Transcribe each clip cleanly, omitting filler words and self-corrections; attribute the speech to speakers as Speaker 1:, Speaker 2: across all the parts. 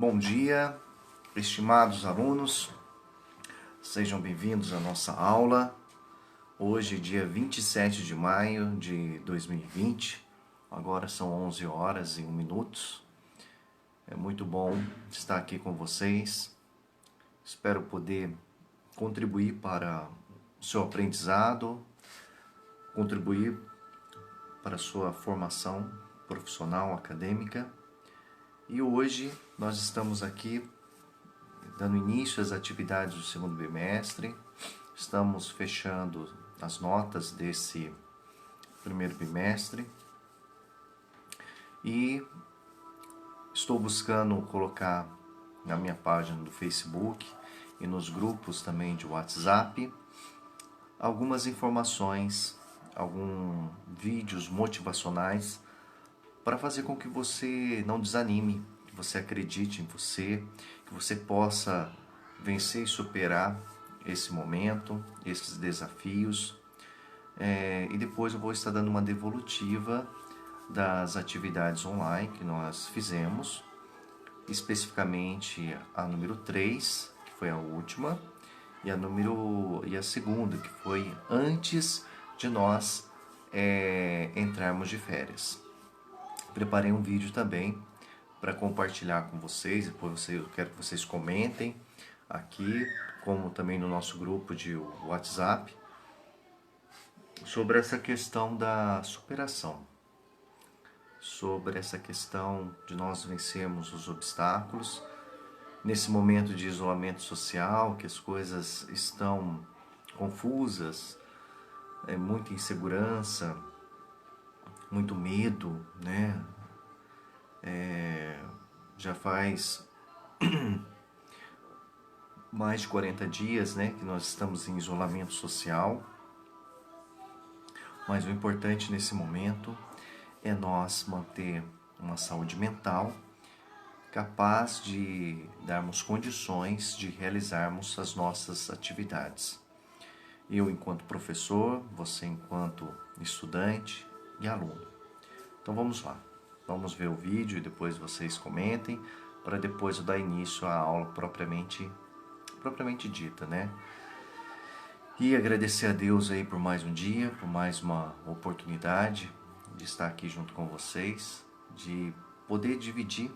Speaker 1: Bom dia, estimados alunos, sejam bem-vindos à nossa aula. Hoje, dia 27 de maio de 2020, agora são 11 horas e 1 minuto. É muito bom estar aqui com vocês. Espero poder contribuir para o seu aprendizado, contribuir para a sua formação profissional, acadêmica. E hoje nós estamos aqui dando início às atividades do segundo bimestre. Estamos fechando as notas desse primeiro bimestre. E estou buscando colocar na minha página do Facebook e nos grupos também de WhatsApp algumas informações, alguns vídeos motivacionais para fazer com que você não desanime, que você acredite em você, que você possa vencer e superar esse momento, esses desafios. E depois eu vou estar dando uma devolutiva das atividades online que nós fizemos, especificamente a número 3, que foi a última, e a segunda, que foi antes de nós entrarmos de férias. Preparei um vídeo também para compartilhar com vocês, depois eu quero que vocês comentem aqui, como também no nosso grupo de WhatsApp, sobre essa questão da superação, sobre essa questão de nós vencermos os obstáculos, nesse momento de isolamento social, que as coisas estão confusas, muita insegurança, muito medo, né? Já faz mais de 40 dias, né, que nós estamos em isolamento social. Mas o importante nesse momento é nós manter uma saúde mental capaz de darmos condições de realizarmos as nossas atividades. Eu enquanto professor, você enquanto estudante e aluno. Então vamos lá, vamos ver o vídeo e depois vocês comentem, para depois eu dar início à aula propriamente dita, né? E agradecer a Deus aí por mais um dia, por mais uma oportunidade de estar aqui junto com vocês, de poder dividir,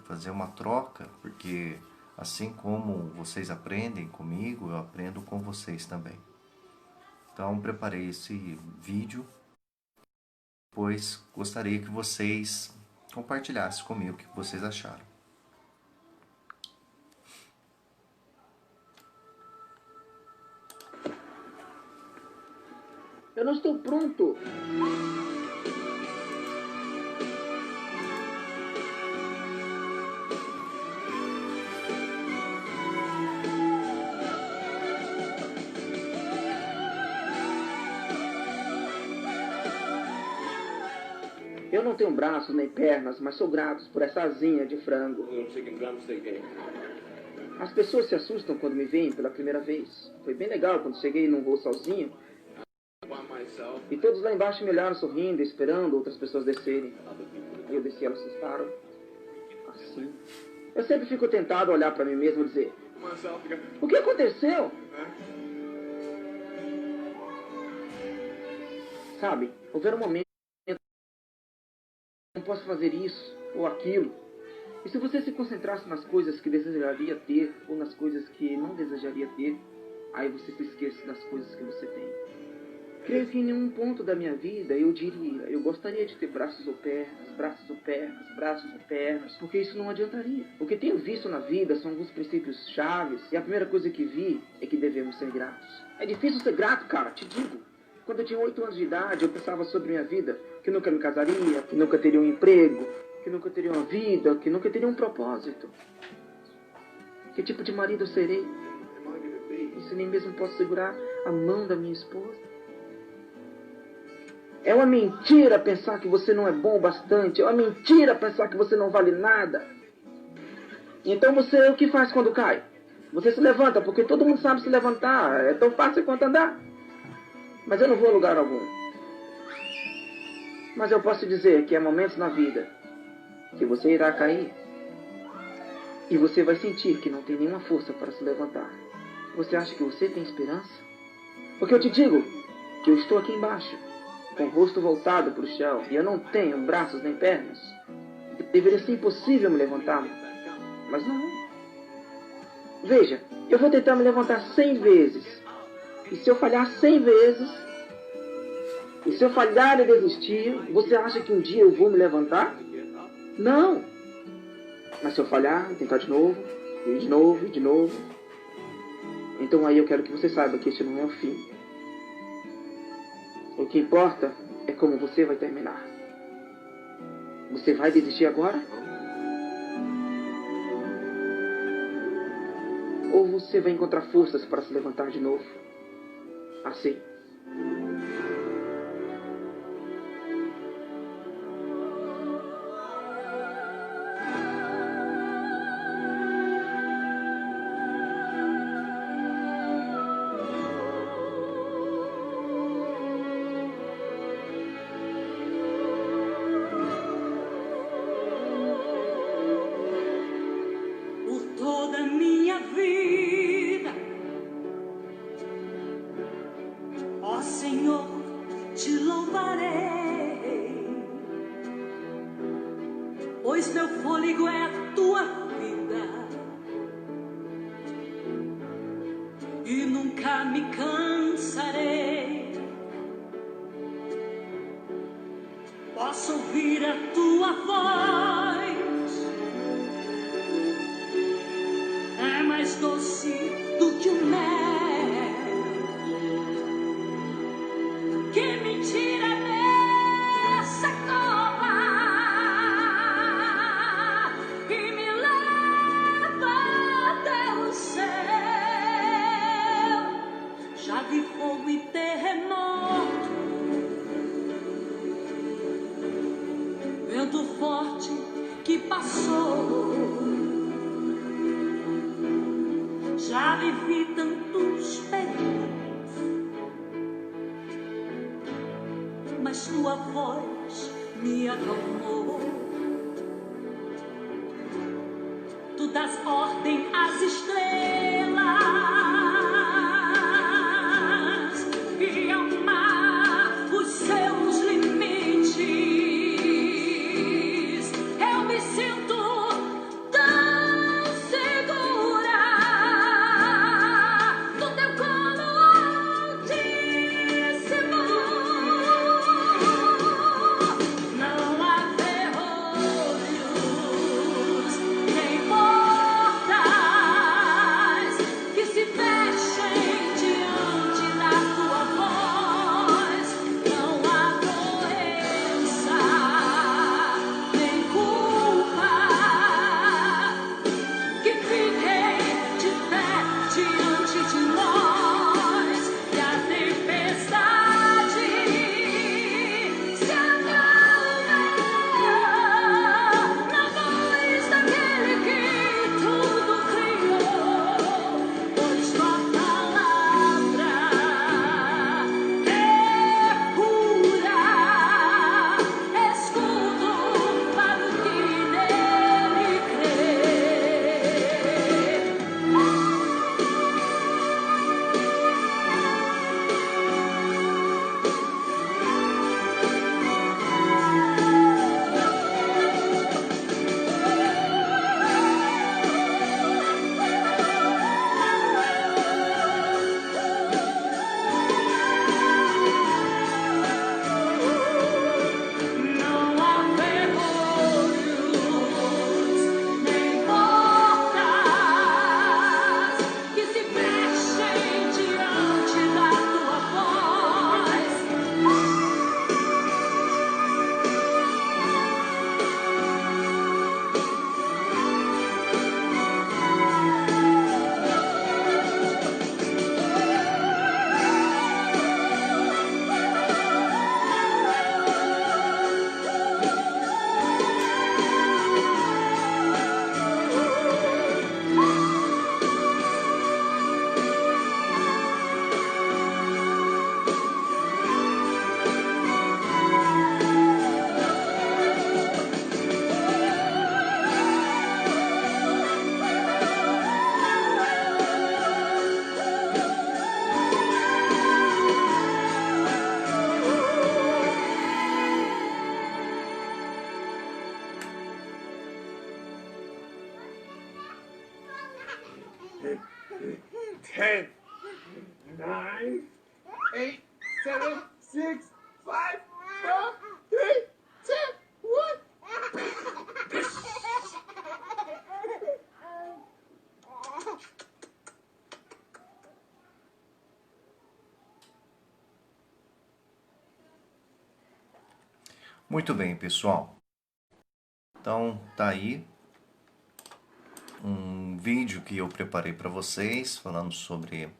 Speaker 1: fazer uma troca, porque assim como vocês aprendem comigo, eu aprendo com vocês também. Então preparei esse vídeo, pois gostaria que vocês compartilhassem comigo o que vocês acharam.
Speaker 2: Eu não estou pronto. Eu não tenho braços nem pernas, mas sou grato por essa asinha de frango. As pessoas se assustam quando me veem pela primeira vez. Foi bem legal quando cheguei num voo sozinho. E todos lá embaixo me olharam sorrindo, esperando outras pessoas descerem. E eu desci, elas assustaram. Assim. Eu sempre fico tentado a olhar para mim mesmo e dizer: o que aconteceu? Sabe, houver um momento que eu não posso fazer isso ou aquilo. E se você se concentrasse nas coisas que desejaria ter ou nas coisas que não desejaria ter, aí você se esquece das coisas que você tem. Creio que em nenhum ponto da minha vida eu diria: eu gostaria de ter braços ou pernas, braços ou pernas, braços ou pernas, porque isso não adiantaria. O que tenho visto na vida são alguns princípios chaves, e a primeira coisa que vi é que devemos ser gratos. É difícil ser grato, cara, te digo. Quando eu tinha 8 anos de idade, eu pensava sobre minha vida, que nunca me casaria, que nunca teria um emprego, que nunca teria uma vida, que nunca teria um propósito. Que tipo de marido eu serei? E se nem mesmo posso segurar a mão da minha esposa? É uma mentira pensar que você não é bom o bastante. É uma mentira pensar que você não vale nada. Então você o que faz quando cai? Você se levanta, porque todo mundo sabe se levantar. É tão fácil quanto andar. Mas eu não vou a lugar algum. Mas eu posso dizer que há momentos na vida que você irá cair. E você vai sentir que não tem nenhuma força para se levantar. Você acha que você tem esperança? Porque eu te digo que eu estou aqui embaixo, com o rosto voltado para o chão, e eu não tenho braços nem pernas. Deveria ser impossível me levantar, mas não é. Veja, eu vou tentar me levantar 100 vezes. E se eu falhar 100 vezes, e se eu falhar e desistir, você acha que um dia eu vou me levantar? Não! Mas se eu falhar, tentar de novo, e de novo, e de novo, então aí eu quero que você saiba que este não é o fim. O que importa é como você vai terminar. Você vai desistir agora? Ou você vai encontrar forças para se levantar de novo? Assim.
Speaker 3: Senhor, te louvarei, pois meu fôlego é a tua vida e nunca me cansarei. Posso ouvir a tua voz, é mais doce do que o mel. Que me tira dessa cova e me leva até o céu. Já vi fogo e terremoto, vento forte que passou. Já vivi tantos perigos, mas tua voz me acalmou. Tu dás ordem às estrelas e ao mar os seus limites. Eu me sinto tão segura no teu colo altíssimo. Que se
Speaker 4: 10, 9, 8, 7, 6, 5, 4, 3, 2, 1.
Speaker 1: Muito bem, pessoal. Então, tá aí um vídeo que eu preparei para vocês falando sobre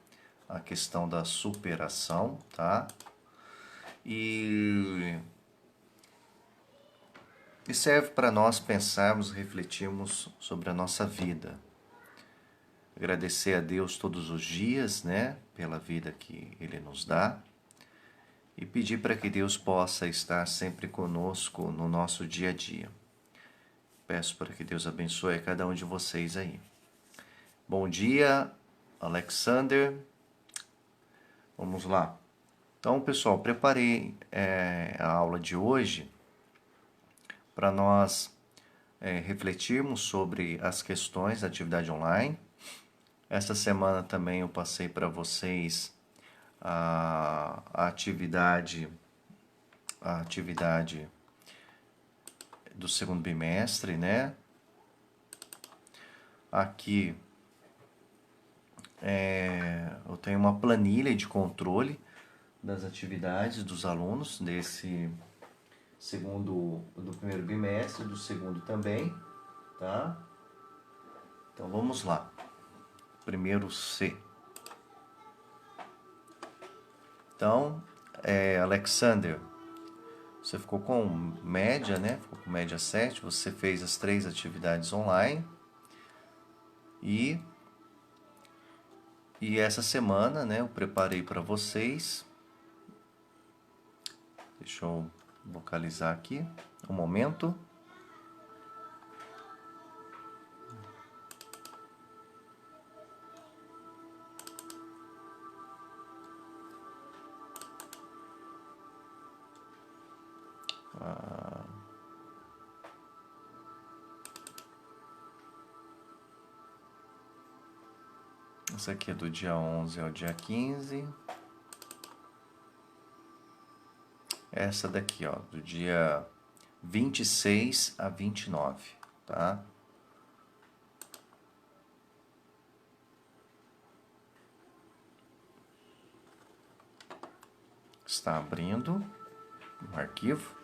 Speaker 1: a questão da superação, tá? E serve para nós pensarmos, refletirmos sobre a nossa vida. Agradecer a Deus todos os dias, né, pela vida que Ele nos dá. E pedir para que Deus possa estar sempre conosco no nosso dia a dia. Peço para que Deus abençoe a cada um de vocês aí. Bom dia, Alexander. Vamos lá. Então, pessoal, preparei a aula de hoje para nós refletirmos sobre as questões da atividade online. Essa semana também eu passei para vocês a atividade do segundo bimestre, né? Aqui eu tenho uma planilha de controle das atividades dos alunos desse do primeiro bimestre, do segundo também, tá? Então vamos lá. Primeiro C. Então, Alexander, você ficou com média, né? Ficou com média 7, você fez as 3 atividades online. E essa semana, né, eu preparei para vocês. Deixa eu localizar aqui um momento. Essa aqui é do dia 11 ao dia 15. Essa daqui, ó, do dia 26 a 29, tá? Está abrindo o arquivo.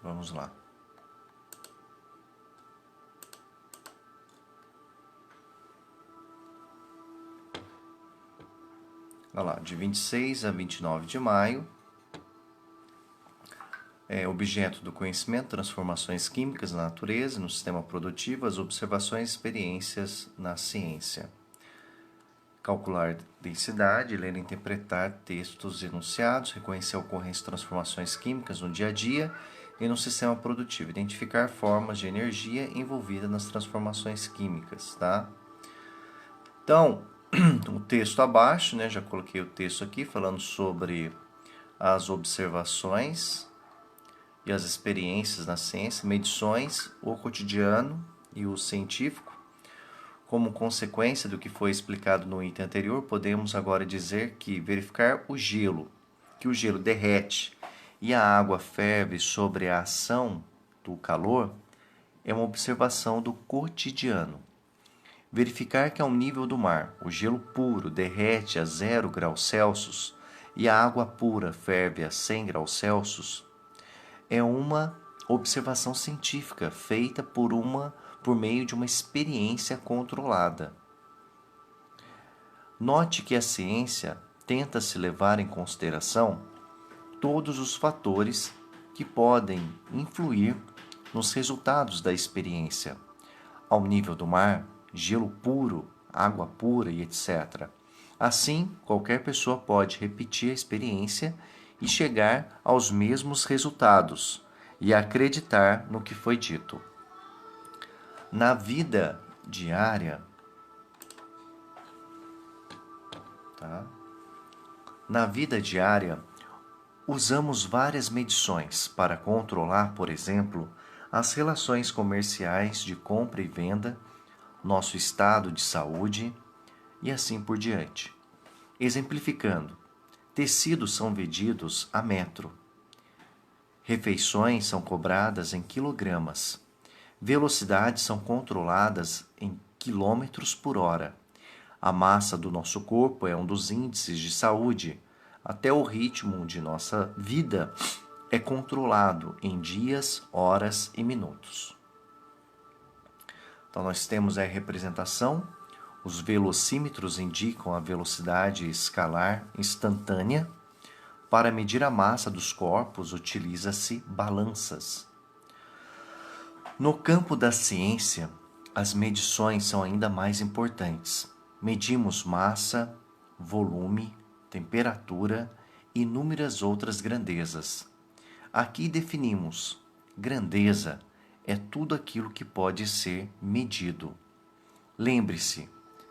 Speaker 1: Vamos lá. Olha lá, de 26 a 29 de maio. Objeto do conhecimento, transformações químicas na natureza, no sistema produtivo, as observações e experiências na ciência. Calcular densidade, ler e interpretar textos enunciados, reconhecer a ocorrência de transformações químicas no dia a dia e no sistema produtivo, identificar formas de energia envolvida nas transformações químicas, tá? Então, o texto abaixo, né, já coloquei o texto aqui falando sobre as observações e as experiências na ciência, medições, o cotidiano e o científico. Como consequência do que foi explicado no item anterior, podemos agora dizer que verificar que o gelo derrete e a água ferve sobre a ação do calor, é uma observação do cotidiano. Verificar que ao nível do mar, o gelo puro derrete a 0 graus Celsius e a água pura ferve a 100 graus Celsius, é uma observação científica feita por meio de uma experiência controlada. Note que a ciência tenta se levar em consideração todos os fatores que podem influir nos resultados da experiência, ao nível do mar, gelo puro, água pura e etc. Assim, qualquer pessoa pode repetir a experiência e chegar aos mesmos resultados e acreditar no que foi dito. Na vida diária, tá? Na vida diária, usamos várias medições para controlar, por exemplo, as relações comerciais de compra e venda, nosso estado de saúde e assim por diante. Exemplificando, tecidos são medidos a metro, refeições são cobradas em quilogramas, velocidades são controladas em quilômetros por hora. A massa do nosso corpo é um dos índices de saúde. Até o ritmo de nossa vida é controlado em dias, horas e minutos. Então, nós temos a representação. Os velocímetros indicam a velocidade escalar instantânea. Para medir a massa dos corpos, utiliza-se balanças. No campo da ciência, as medições são ainda mais importantes. Medimos massa, volume, temperatura e inúmeras outras grandezas. Aqui definimos: grandeza é tudo aquilo que pode ser medido. Lembre-se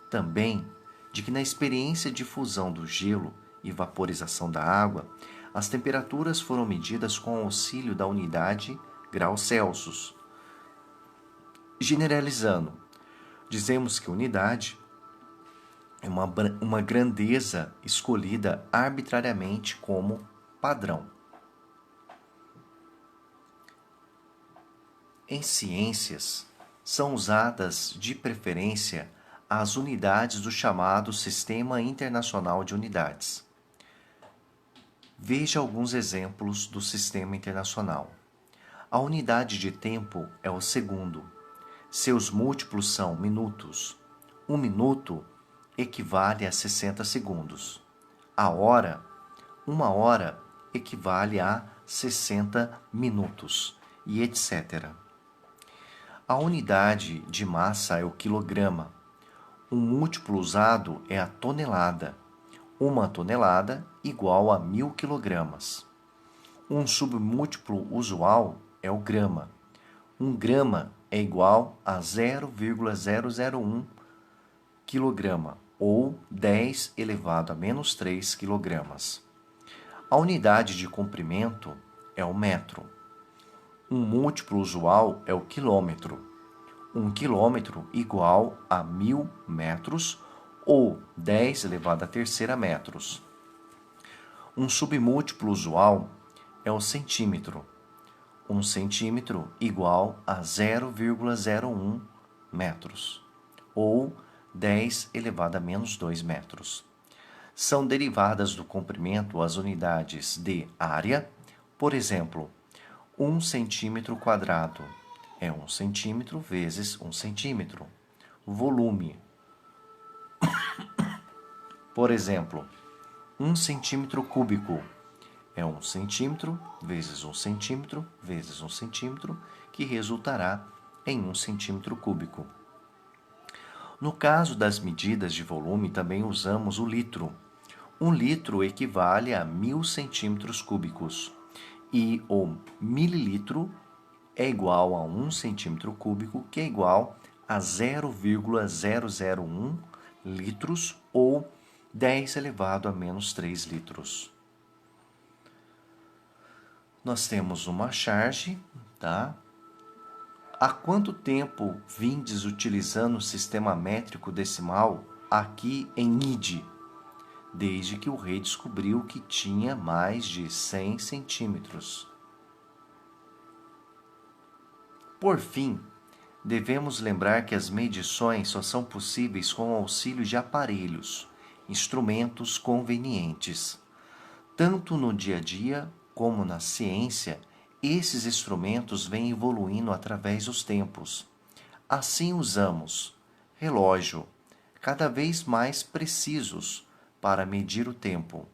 Speaker 1: também de que na experiência de fusão do gelo e vaporização da água, as temperaturas foram medidas com auxílio da unidade graus Celsius. Generalizando, dizemos que unidade é uma grandeza escolhida arbitrariamente como padrão. Em ciências, são usadas de preferência as unidades do chamado Sistema Internacional de Unidades. Veja alguns exemplos do Sistema Internacional. A unidade de tempo é o segundo. Seus múltiplos são minutos. Um minuto equivale a 60 segundos. Uma hora equivale a 60 minutos, e etc. A unidade de massa é o quilograma. Um múltiplo usado é a tonelada. Uma tonelada igual a 1000 quilogramas. Um submúltiplo usual é o grama. Um grama é igual a 0,001 quilograma, ou 10 elevado a menos 3 quilogramas. A unidade de comprimento é o metro. Um múltiplo usual é o quilômetro. Um quilômetro igual a 1000 metros, ou 10 elevado a terceira metros. Um submúltiplo usual é o centímetro. Um centímetro igual a 0,01 metros, ou 10 elevado a menos 2 metros. São derivadas do comprimento as unidades de área. Por exemplo, 1 centímetro quadrado é 1 centímetro vezes 1 centímetro. Volume. Por exemplo, 1 centímetro cúbico é 1 centímetro vezes 1 centímetro vezes 1 centímetro, que resultará em 1 centímetro cúbico. No caso das medidas de volume, também usamos o litro. 1 litro equivale a 1000 centímetros cúbicos, e o mililitro é igual a 1 centímetro cúbico, que é igual a 0,001 litros, ou 10 elevado a menos 3 litros. Nós temos uma charge, tá? Há quanto tempo vindes utilizando o sistema métrico decimal aqui em Ide? Desde que o rei descobriu que tinha mais de 100 centímetros. Por fim, devemos lembrar que as medições só são possíveis com o auxílio de aparelhos, instrumentos convenientes. Tanto no dia a dia como na ciência, esses instrumentos vêm evoluindo através dos tempos. Assim usamos relógio, cada vez mais precisos para medir o tempo.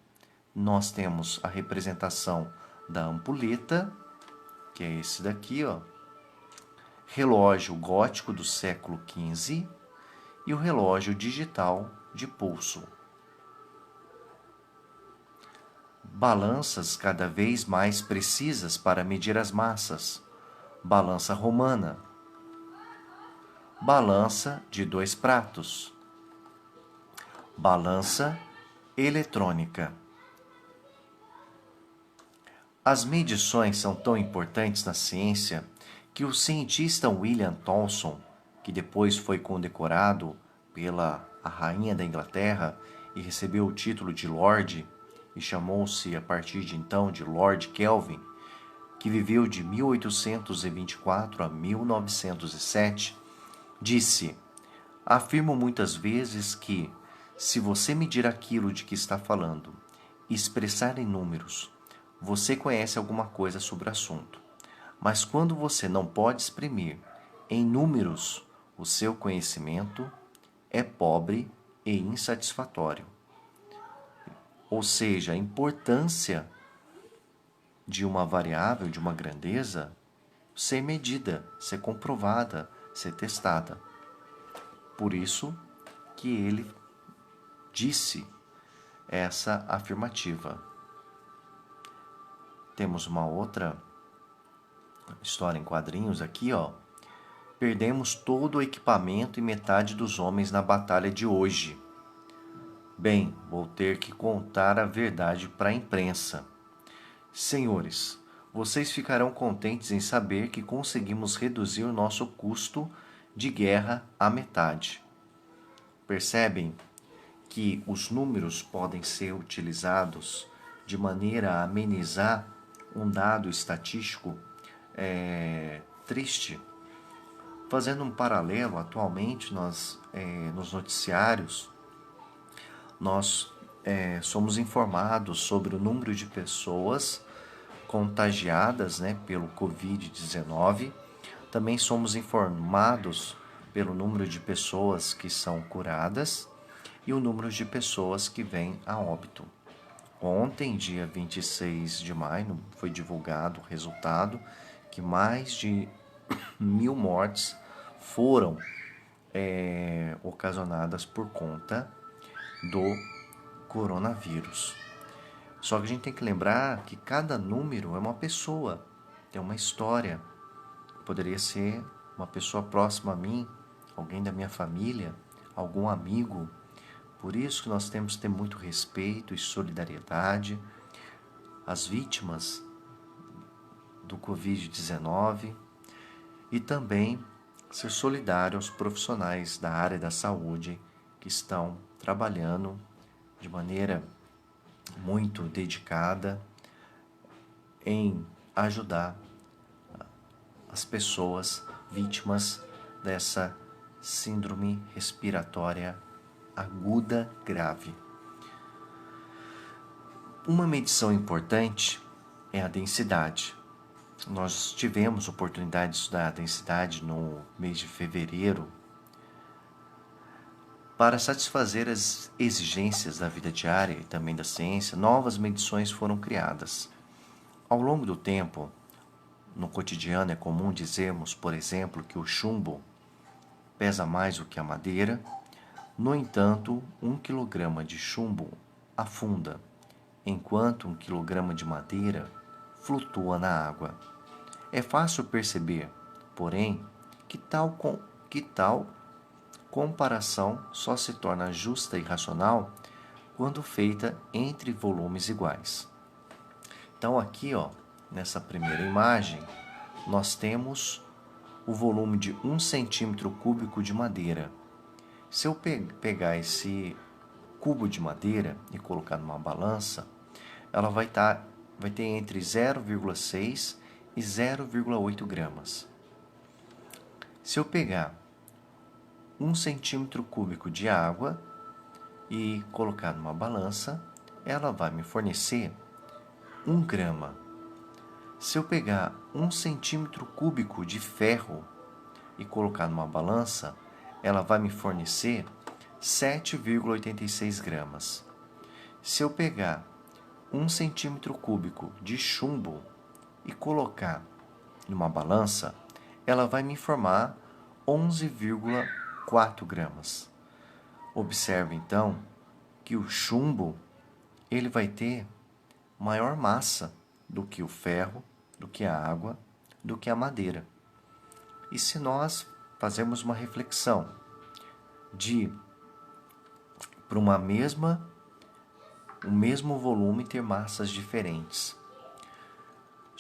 Speaker 1: Nós temos a representação da ampulheta, que é esse daqui, ó. Relógio gótico do século XV e o relógio digital de pulso. Balanças cada vez mais precisas para medir as massas. Balança romana. Balança de 2 pratos. Balança eletrônica. As medições são tão importantes na ciência que o cientista William Thomson, que depois foi condecorado pela a rainha da Inglaterra e recebeu o título de Lord, e chamou-se a partir de então de Lord Kelvin, que viveu de 1824 a 1907, disse: afirmo muitas vezes que, se você medir aquilo de que está falando e expressar em números, você conhece alguma coisa sobre o assunto. Mas quando você não pode exprimir em números o seu conhecimento, é pobre e insatisfatório. Ou seja, a importância de uma variável, de uma grandeza, ser medida, ser comprovada, ser testada. Por isso que ele disse essa afirmativa. Temos uma outra história em quadrinhos aqui, ó. Perdemos todo o equipamento e metade dos homens na batalha de hoje. Bem, vou ter que contar a verdade para a imprensa. Senhores, vocês ficarão contentes em saber que conseguimos reduzir o nosso custo de guerra à metade. Percebem que os números podem ser utilizados de maneira a amenizar um dado estatístico triste. Fazendo um paralelo, atualmente nos noticiários nós somos informados sobre o número de pessoas contagiadas, pelo Covid-19. Também somos informados pelo número de pessoas que são curadas e o número de pessoas que vêm a óbito. Ontem, dia 26 de maio, foi divulgado o resultado que mais de 1.000 mortes foram ocasionadas por conta do coronavírus. Só que a gente tem que lembrar que cada número é uma pessoa, tem uma história. Poderia ser uma pessoa próxima a mim, alguém da minha família, algum amigo. Por isso que nós temos que ter muito respeito e solidariedade às vítimas do Covid-19 e também ser solidário aos profissionais da área da saúde que estão trabalhando de maneira muito dedicada em ajudar as pessoas vítimas dessa síndrome respiratória aguda grave. Uma medição importante é a densidade. Nós tivemos oportunidade de estudar a densidade no mês de fevereiro. Para satisfazer as exigências da vida diária e também da ciência, novas medições foram criadas. Ao longo do tempo, no cotidiano é comum dizermos, por exemplo, que o chumbo pesa mais do que a madeira. No entanto, 1 kg de chumbo afunda, enquanto 1 kg de madeira flutua na água. É fácil perceber, porém, que tal comparação só se torna justa e racional quando feita entre volumes iguais. Então aqui, nessa primeira imagem, nós temos o volume de 1 centímetro cúbico de madeira. Se eu pegar esse cubo de madeira e colocar numa balança, ela vai ter entre 0,6 e 0,8 gramas. Se eu pegar 1 centímetro cúbico de água e colocar numa balança, ela vai me fornecer 1 grama. Se eu pegar 1 centímetro cúbico de ferro e colocar numa balança, ela vai me fornecer 7,86 gramas. Se eu pegar 1 centímetro cúbico de chumbo e colocar numa balança, ela vai me informar 11,4 gramas. Observe então que o chumbo ele vai ter maior massa do que o ferro, do que a água, do que a madeira. E se nós fazermos uma reflexão para o mesmo volume ter massas diferentes,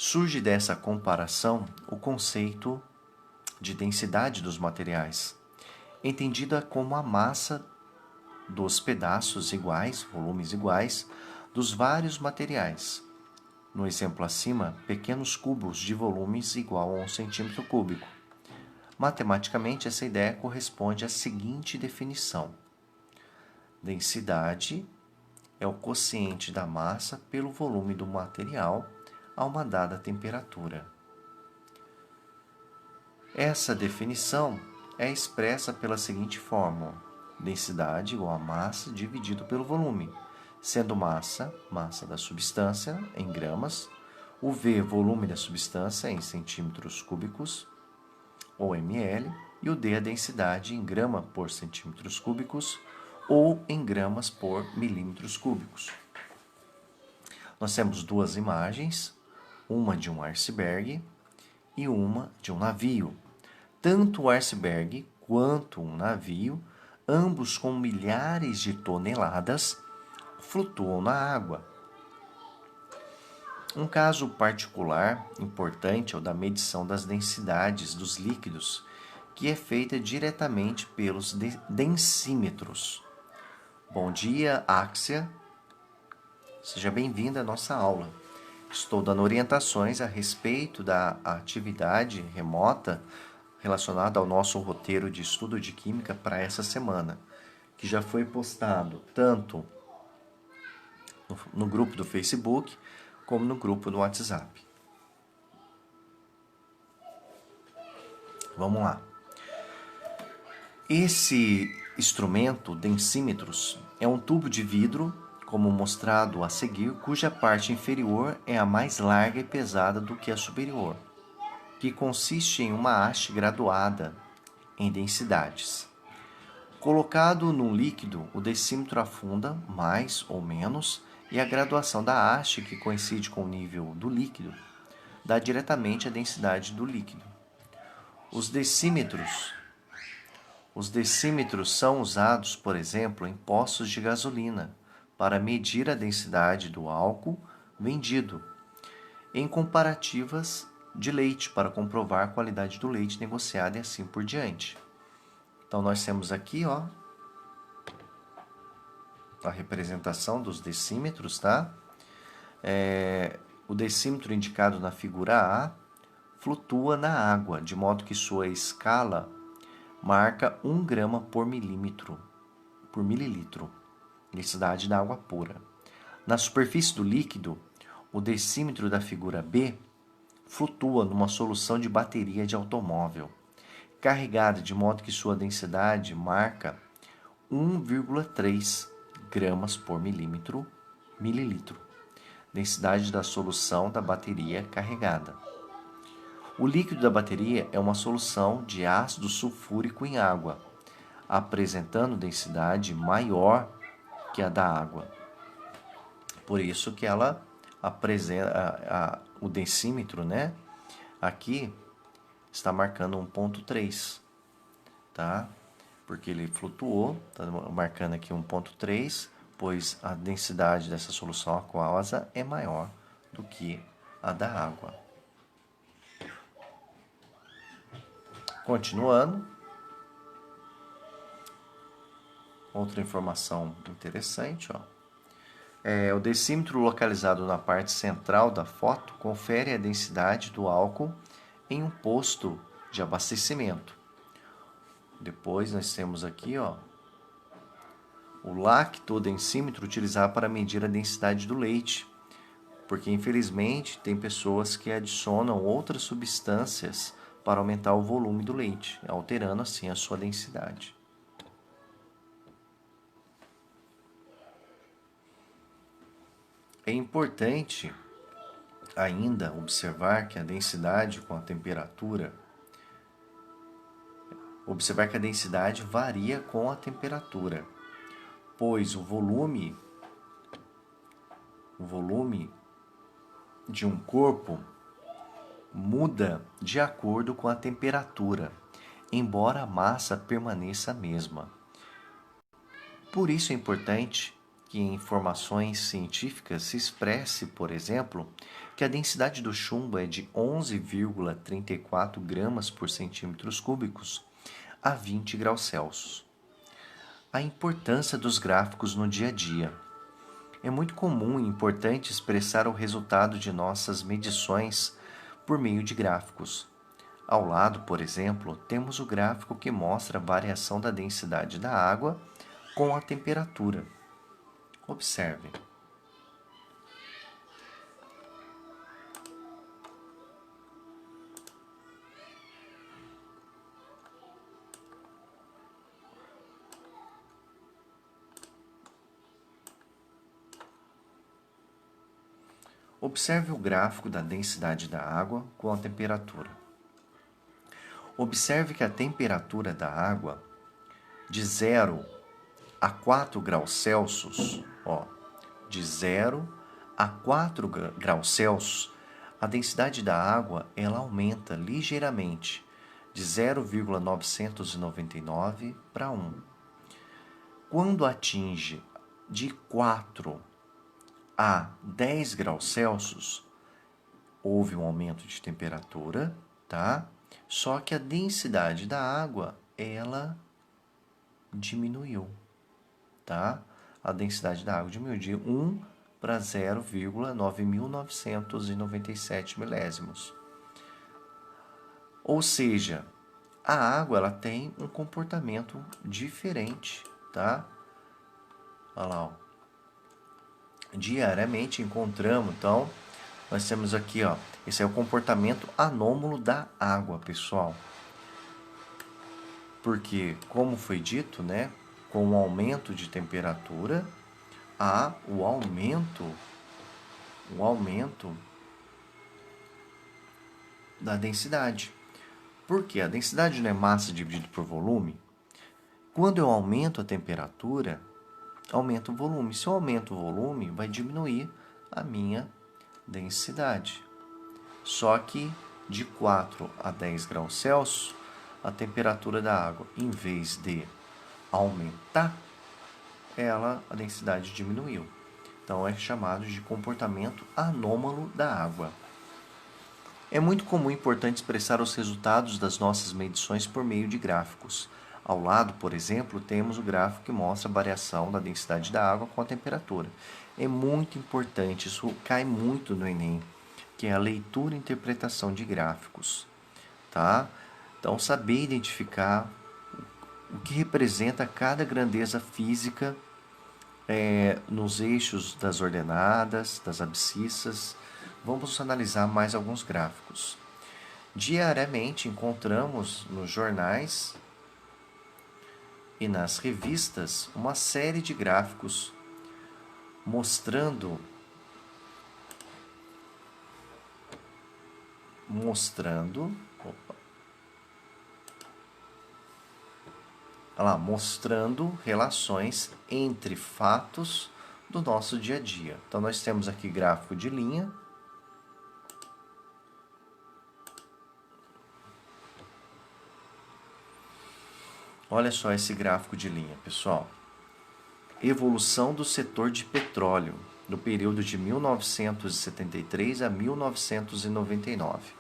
Speaker 1: Surge dessa comparação o conceito de densidade dos materiais, entendida como a massa dos pedaços iguais, volumes iguais, dos vários materiais. No exemplo acima, pequenos cubos de volumes igual a 1 centímetro cúbico. Matematicamente, essa ideia corresponde à seguinte definição: densidade é o quociente da massa pelo volume do material a uma dada temperatura. Essa definição é expressa pela seguinte fórmula: densidade igual a massa dividido pelo volume, sendo massa da substância em gramas, o V, volume da substância em centímetros cúbicos ou ml, e o D, a densidade em grama por centímetros cúbicos ou em gramas por milímetros cúbicos. Nós temos duas imagens, uma de um iceberg e uma de um navio. Tanto o iceberg quanto um navio, ambos com milhares de toneladas, flutuam na água. Um caso particular importante é o da medição das densidades dos líquidos, que é feita diretamente pelos densímetros. Bom dia, Axia. Seja bem-vinda à nossa aula. Estou dando orientações a respeito da atividade remota relacionada ao nosso roteiro de estudo de química para essa semana, que já foi postado tanto no grupo do Facebook como no grupo do WhatsApp. Vamos lá. Esse instrumento, densímetros, é um tubo de vidro, como mostrado a seguir, cuja parte inferior é a mais larga e pesada do que a superior, que consiste em uma haste graduada em densidades. Colocado num líquido, o decímetro afunda mais ou menos, e a graduação da haste, que coincide com o nível do líquido, dá diretamente a densidade do líquido. Os decímetros são usados, por exemplo, em postos de gasolina, para medir a densidade do álcool vendido, em comparativas de leite, para comprovar a qualidade do leite negociado e assim por diante. Então, nós temos aqui, ó, a representação dos decímetros, tá? O decímetro indicado na figura A flutua na água, de modo que sua escala marca 1 grama por mililitro, densidade da água pura. Na superfície do líquido, o decímetro da figura B flutua numa solução de bateria de automóvel, carregada de modo que sua densidade marca 1,3 gramas por mililitro, densidade da solução da bateria carregada. O líquido da bateria é uma solução de ácido sulfúrico em água, apresentando densidade maior que a da água. Por isso que ela apresenta o decímetro, né? Aqui está marcando 1,3, tá? Porque ele flutuou, está marcando aqui 1,3, pois a densidade dessa solução aquosa é maior do que a da água. Continuando, outra informação interessante, ó. O decímetro localizado na parte central da foto confere a densidade do álcool em um posto de abastecimento. Depois nós temos aqui, ó, o lactodensímetro utilizado para medir a densidade do leite, porque infelizmente tem pessoas que adicionam outras substâncias para aumentar o volume do leite, alterando assim a sua densidade. É importante ainda observar que a densidade com a temperatura, varia com a temperatura, pois o volume de um corpo muda de acordo com a temperatura, embora a massa permaneça a mesma. Por isso é importante que em informações científicas se expresse, por exemplo, que a densidade do chumbo é de 11,34 gramas por centímetros cúbicos a 20 graus Celsius. A importância dos gráficos no dia a dia. É muito comum e importante expressar o resultado de nossas medições por meio de gráficos. Ao lado, por exemplo, temos o gráfico que mostra a variação da densidade da água com a temperatura. Observe. Observe o gráfico da densidade da água com a temperatura. Observe que a temperatura da água de 0 a 4 graus Celsius, de 0 a 4 graus Celsius, a densidade da água ela aumenta ligeiramente, de 0,999 para 1. Quando atinge de 4 a 10 graus Celsius, houve um aumento de temperatura, tá? Só que a densidade da água, ela diminuiu, tá? A densidade da água diminuiu de 1 para 0,9997 milésimos. Ou seja, a água ela tem um comportamento diferente, tá? Olha lá, ó. Diariamente encontramos, então, nós temos aqui, ó, esse é o comportamento anômalo da água, pessoal. Porque, como foi dito, né, com o aumento de temperatura, há o aumento da densidade. Por quê? A densidade não é massa dividido por volume? Quando eu aumento a temperatura, aumenta o volume. Se eu aumento o volume, vai diminuir a minha densidade. Só que de 4 a 10 graus Celsius, a temperatura da água, em vez de aumentar, a densidade diminuiu. Então é chamado de comportamento anômalo da água. É muito comum e importante expressar os resultados das nossas medições por meio de gráficos. Ao lado, por exemplo, temos o gráfico que mostra a variação da densidade da água com a temperatura. É muito importante, isso cai muito no Enem, que é a leitura e interpretação de gráficos, tá? Então, saber identificar o que representa cada grandeza física nos eixos das ordenadas, das abscissas. Vamos analisar mais alguns gráficos. Diariamente encontramos nos jornais e nas revistas uma série de gráficos mostrando relações entre fatos do nosso dia a dia. Então nós temos aqui gráfico de linha. Olha só esse gráfico de linha, pessoal. Evolução do setor de petróleo no período de 1973 a 1999.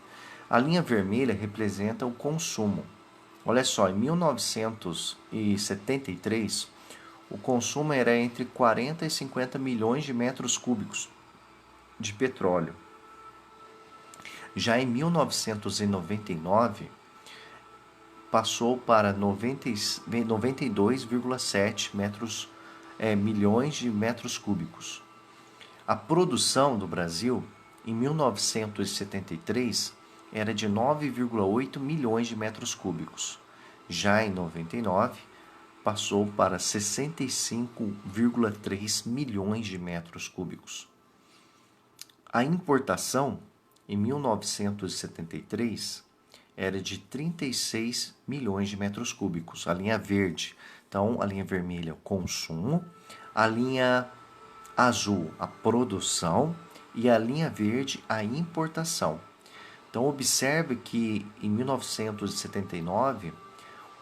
Speaker 1: A linha vermelha representa o consumo. Olha só, em 1973, o consumo era entre 40 e 50 milhões de metros cúbicos de petróleo. Já em 1999, passou para 92,7 milhões de metros cúbicos. A produção do Brasil, em 1973, era de 9,8 milhões de metros cúbicos. Já em 99, passou para 65,3 milhões de metros cúbicos. A importação, em 1973, era de 36 milhões de metros cúbicos, a linha verde. Então, a linha vermelha, o consumo, a linha azul, a produção, e a linha verde, a importação. Então, observe que em 1979,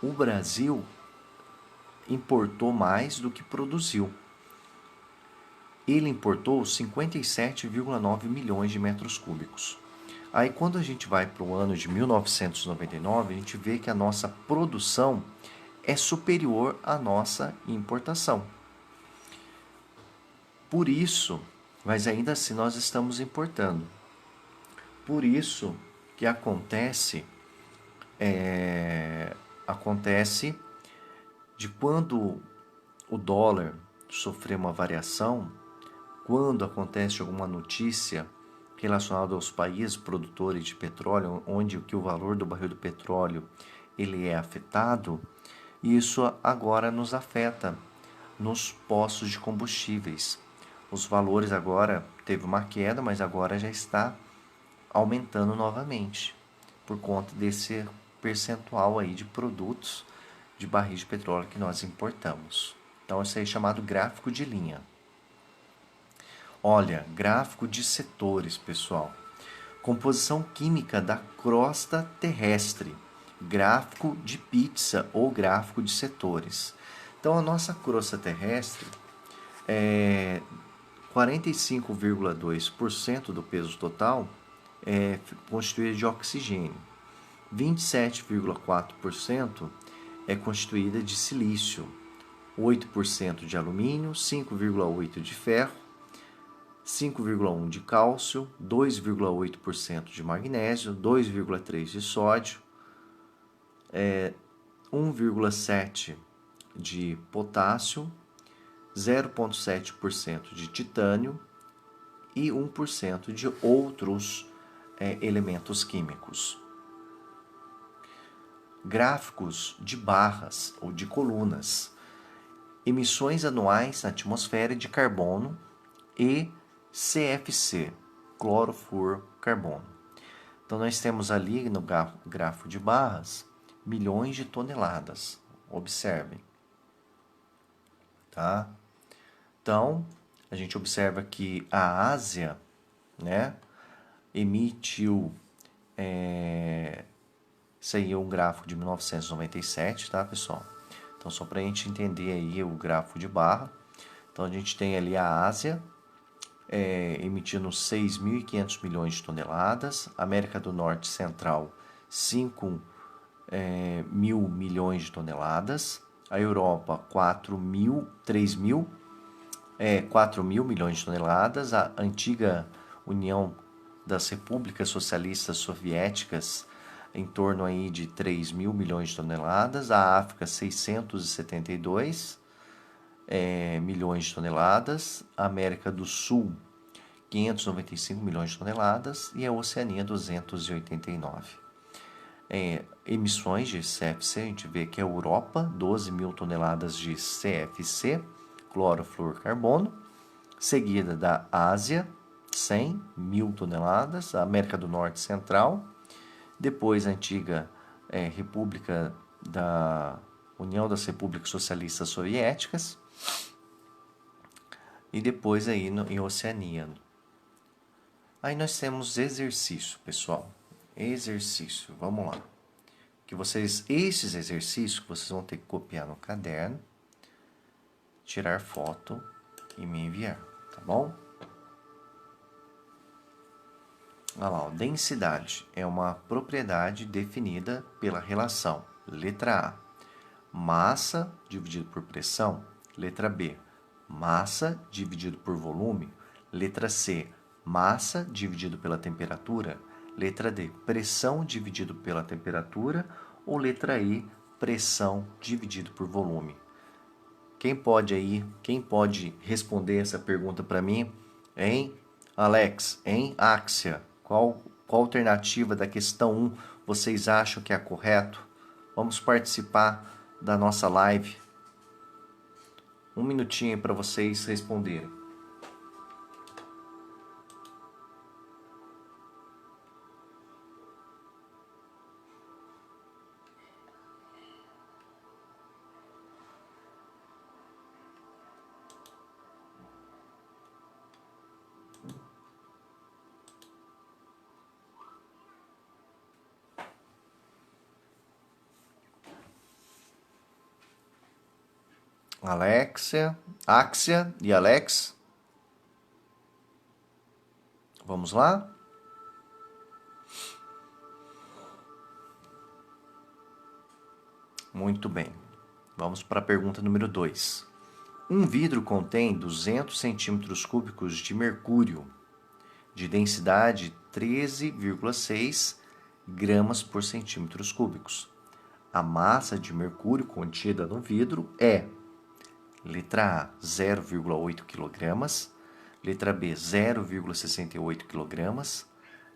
Speaker 1: o Brasil importou mais do que produziu. ele importou 57,9 milhões de metros cúbicos. Aí quando a gente vai para o ano de 1999, a gente vê que a nossa produção é superior à nossa importação. Por isso, mas ainda assim nós estamos importando. Por isso que acontece de quando o dólar sofrer uma variação, quando acontece alguma notícia relacionada aos países produtores de petróleo, onde que o valor do barril do petróleo ele é afetado, isso agora nos afeta nos postos de combustíveis. Os valores agora teve uma queda, mas agora já está aumentando novamente por conta desse percentual aí de produtos de barris de petróleo que nós importamos. Então isso aí é chamado gráfico de linha. Olha, gráfico de setores, pessoal. Composição química da crosta terrestre. Gráfico de pizza ou gráfico de setores. Então a nossa crosta terrestre é 45,2% do peso total é constituída de oxigênio. 27,4% é constituída de silício, 8% de alumínio, 5,8% de ferro, 5,1% de cálcio, 2,8% de magnésio, 2,3% de sódio, 1,7% de potássio, 0,7% de titânio e 1% de outros elementos químicos. Gráficos de barras ou de colunas. Emissões anuais na atmosfera de carbono e CFC, clorofluorcarbono. Então nós temos ali no gráfico de barras milhões de toneladas. Observem. Tá? Então, a gente observa que a Ásia, né, emitiu, isso aí é um gráfico de 1997, tá, pessoal? Então, só para a gente entender aí o gráfico de barra. Então, a gente tem ali a Ásia emitindo 6.500 milhões de toneladas, América do Norte e Central 5 mil milhões de toneladas, a Europa 4 mil milhões de toneladas, a antiga União das Repúblicas Socialistas Soviéticas em torno aí de 3 mil milhões de toneladas, a África 672 milhões de toneladas, a América do Sul 595 milhões de toneladas e a Oceania 289. Emissões de CFC, a gente vê que a Europa 12 mil toneladas de CFC, clorofluorcarbono, seguida da Ásia 100 mil toneladas, a América do Norte e Central, depois a antiga República da União das Repúblicas Socialistas Soviéticas e depois aí em Oceania. Aí nós temos exercício, pessoal. Exercício, vamos lá. Esses exercícios que vocês vão ter que copiar no caderno, tirar foto e me enviar, tá bom? Olha lá, densidade é uma propriedade definida pela relação. Letra A, massa dividido por pressão. Letra B, massa dividido por volume. Letra C, massa dividido pela temperatura. Letra D, pressão dividido pela temperatura. Ou letra E, pressão dividido por volume. Quem pode responder essa pergunta para mim? Hein, Alex? Hein, Axia? Qual alternativa da questão 1 vocês acham que é correto? Vamos participar da nossa live. Um minutinho para vocês responderem. Axia e Alex. Vamos lá? Muito bem. Vamos para a pergunta número 2. Um vidro contém 200 centímetros cúbicos de mercúrio, de densidade 13,6 gramas por centímetros cúbicos. A massa de mercúrio contida no vidro é: letra A, 0,8 kg, letra B, 0,68 kg,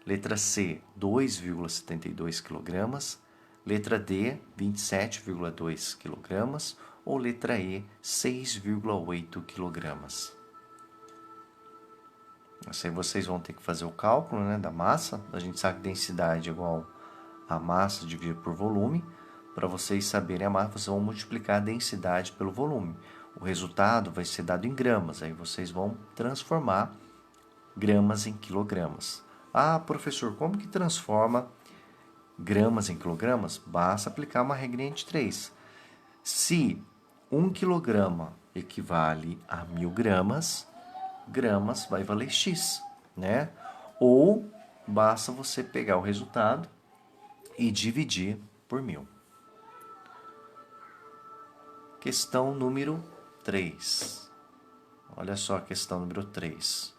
Speaker 1: letra C, 2,72 kg, letra D, 27,2 kg ou letra E, 6,8 kg. Assim vocês vão ter que fazer o cálculo, né, da massa. A gente sabe que densidade é igual a massa dividido por volume. Para vocês saberem a massa, vocês vão multiplicar a densidade pelo volume. O resultado vai ser dado em gramas. Aí vocês vão transformar gramas em quilogramas. Ah, professor, como que transforma gramas em quilogramas? Basta aplicar uma regrinha de 3. Se 1 quilograma equivale a 1000 gramas, gramas vai valer X, né? Ou basta você pegar o resultado e dividir por 1000. Questão número 3. Olha só a questão número 3.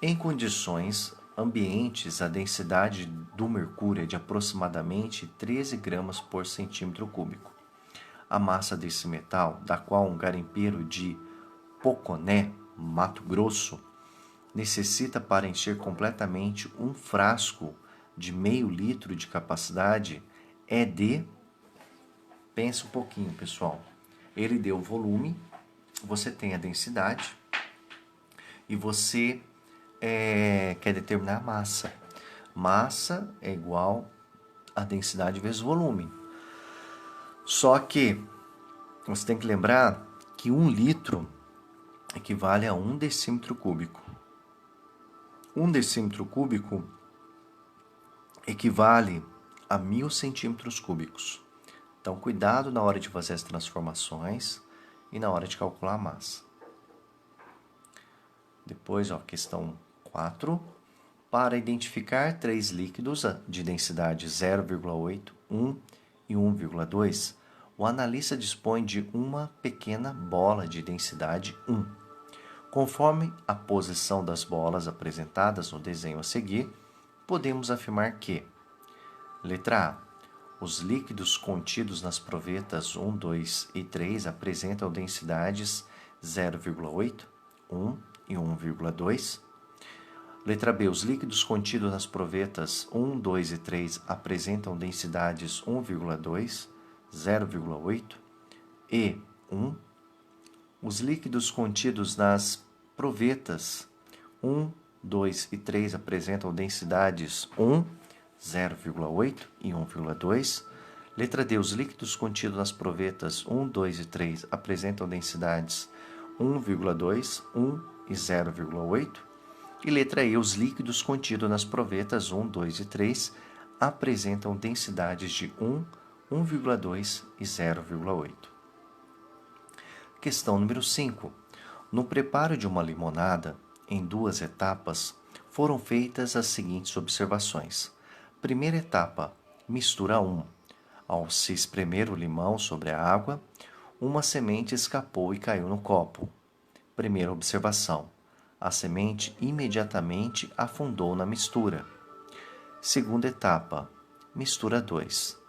Speaker 1: Em condições ambientes, a densidade do mercúrio é de aproximadamente 13 gramas por centímetro cúbico. A massa desse metal, da qual um garimpeiro de Poconé, Mato Grosso, necessita para encher completamente um frasco de meio litro de capacidade, é de... Pensa um pouquinho, pessoal. Ele deu o volume, você tem a densidade e você quer determinar a massa. Massa é igual a densidade vezes volume. Só que você tem que lembrar que 1 litro equivale a 1 decímetro cúbico. 1 decímetro cúbico equivale a 1000 centímetros cúbicos. Então, cuidado na hora de fazer as transformações e na hora de calcular a massa. Depois, questão 4. Para identificar 3 líquidos de densidade 0,8, 1 e 1,2, o analista dispõe de uma pequena bola de densidade 1. Conforme a posição das bolas apresentadas no desenho a seguir, podemos afirmar que: letra A. Os líquidos contidos nas provetas 1, 2 e 3 apresentam densidades 0,8, 1 e 1,2. Letra B. Os líquidos contidos nas provetas 1, 2 e 3 apresentam densidades 1,2, 0,8 e 1. Os líquidos contidos nas provetas 1, 2 e 3 apresentam densidades 1, 0,8 e 1,2. Letra D. Os líquidos contidos nas provetas 1, 2 e 3 apresentam densidades 1,2, 1 e 0,8. E letra E. Os líquidos contidos nas provetas 1, 2 e 3 apresentam densidades de 1, 1,2 e 0,8. Questão número 5. No preparo de uma limonada, em 2 etapas, foram feitas as seguintes observações. Primeira etapa, mistura 1. Ao se espremer o limão sobre a água, uma semente escapou e caiu no copo. Primeira observação. A semente imediatamente afundou na mistura. Segunda etapa, mistura 2.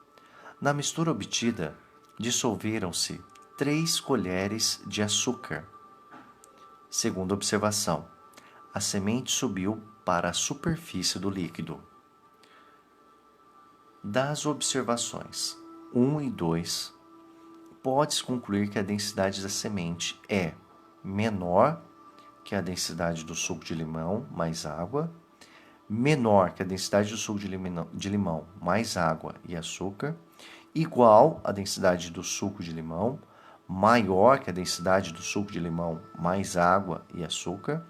Speaker 1: Na mistura obtida, dissolveram-se 3 colheres de açúcar. Segunda observação. A semente subiu para a superfície do líquido. Das observações 1 e 2, pode-se concluir que a densidade da semente é menor que a densidade do suco de limão mais água, menor que a densidade do suco de limão mais água e açúcar, igual à densidade do suco de limão, maior que a densidade do suco de limão mais água e açúcar,